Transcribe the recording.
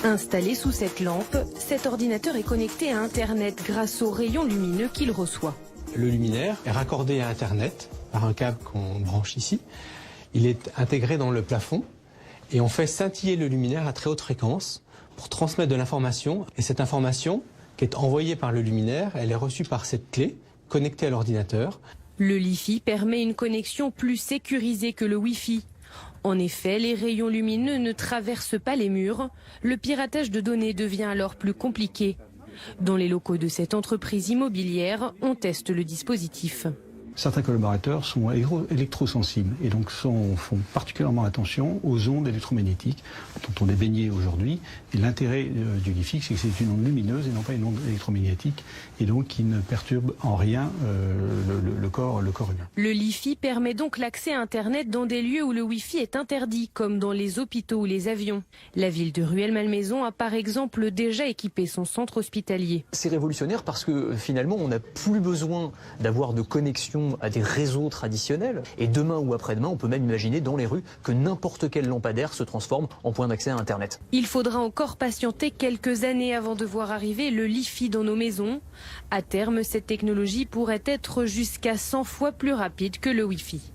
Installé sous cette lampe, cet ordinateur est connecté à Internet grâce aux rayons lumineux qu'il reçoit. Le luminaire est raccordé à Internet par un câble qu'on branche ici. Il est intégré dans le plafond et on fait scintiller le luminaire à très haute fréquence pour transmettre de l'information. Et cette information qui est envoyée par le luminaire, elle est reçue par cette clé connectée à l'ordinateur. Le Li-Fi permet une connexion plus sécurisée que le Wi-Fi. En effet, les rayons lumineux ne traversent pas les murs. Le piratage de données devient alors plus compliqué. Dans les locaux de cette entreprise immobilière, on teste le dispositif. Certains collaborateurs sont électrosensibles et donc font particulièrement attention aux ondes électromagnétiques dont on est baigné aujourd'hui. Et l'intérêt du Li-Fi, c'est que c'est une onde lumineuse et non pas une onde électromagnétique et donc qui ne perturbe en rien le corps humain. Le Li-Fi permet donc l'accès à Internet dans des lieux où le Wi-Fi est interdit, comme dans les hôpitaux ou les avions. La ville de Rueil-Malmaison a par exemple déjà équipé son centre hospitalier. C'est révolutionnaire parce que finalement on n'a plus besoin d'avoir de connexion à des réseaux traditionnels. Et demain ou après-demain, on peut même imaginer dans les rues que n'importe quel lampadaire se transforme en point d'accès à Internet. Il faudra encore patienter quelques années avant de voir arriver le Li-Fi dans nos maisons. À terme, cette technologie pourrait être jusqu'à 100 fois plus rapide que le Wi-Fi.